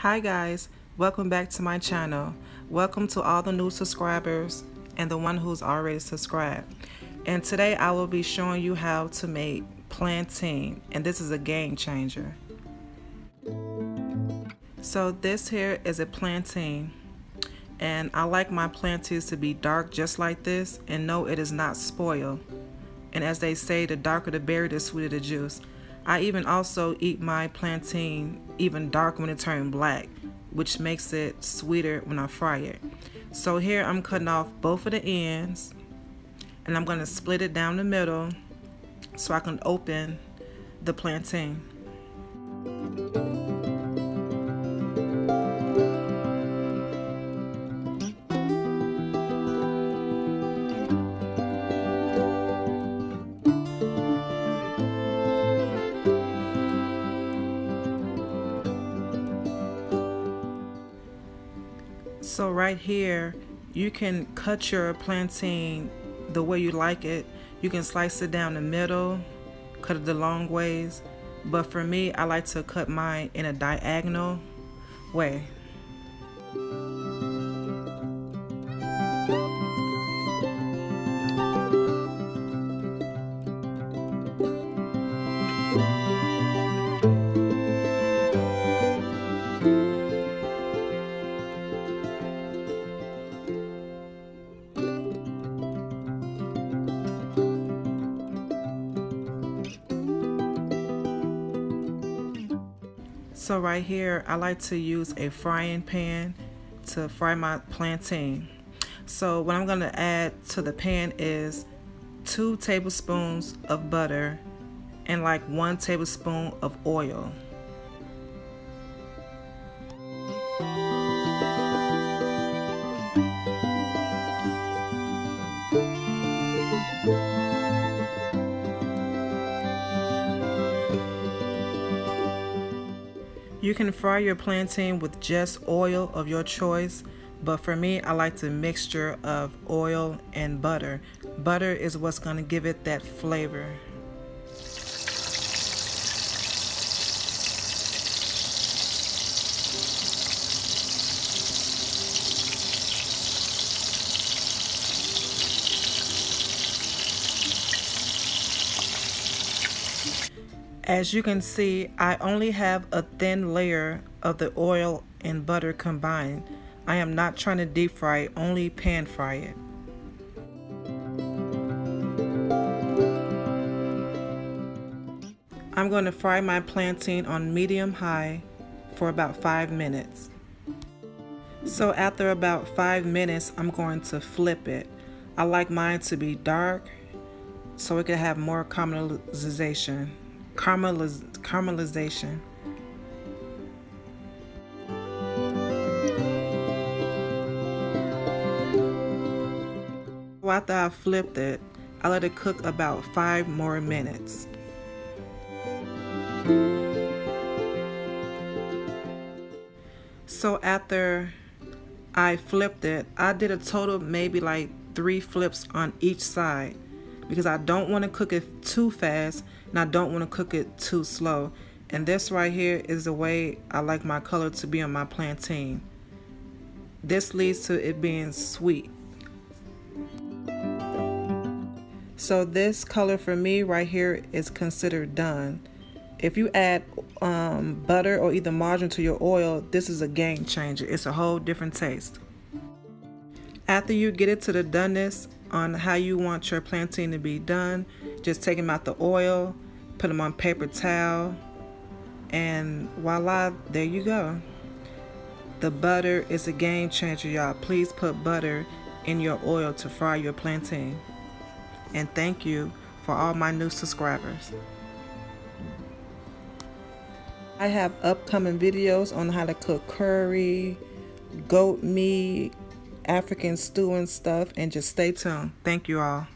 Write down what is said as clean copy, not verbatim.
Hi guys, welcome back to my channel. Welcome to all the new subscribers and the one who's already subscribed. And today I will be showing you how to make plantain, and this is a game changer. So this here is a plantain, and I like my plantains to be dark just like this, and no, it is not spoiled. And as they say, the darker the berry, the sweeter the juice. I even also eat my plantain even darker when it turns black, which makes it sweeter when I fry it. So here I'm cutting off both of the ends, and I'm going to split it down the middle so I can open the plantain. So right here, you can cut your plantain the way you like it. You can slice it down the middle, cut it the long ways. But for me, I like to cut mine in a diagonal way. So right here, I like to use a frying pan to fry my plantain. So what I'm gonna add to the pan is 2 tablespoons of butter and like 1 tablespoon of oil. You can fry your plantain with just oil of your choice, but for me, I like the mixture of oil and butter. Butter is what's going to give it that flavor. As you can see, I only have a thin layer of the oil and butter combined. I am not trying to deep fry it, only pan fry it. I'm going to fry my plantain on medium high for about 5 minutes. So after about 5 minutes, I'm going to flip it. I like mine to be dark so it can have more caramelization. After I flipped it, I let it cook about 5 more minutes. So after I flipped it, I did a total maybe like 3 flips on each side, because I don't want to cook it too fast and I don't want to cook it too slow. And this right here is the way I like my color to be on my plantain. This leads to it being sweet. So this color for me right here is considered done. If you add butter or either margarine to your oil, this is a game changer. It's a whole different taste. After you get it to the doneness on how you want your plantain to be done, just take them out the oil, put them on paper towel, and voila, there you go. The butter is a game changer, y'all. Please put butter in your oil to fry your plantain. And thank you for all my new subscribers. I have upcoming videos on how to cook curry, goat meat, African stew and stuff, and just stay tuned. Thank you all.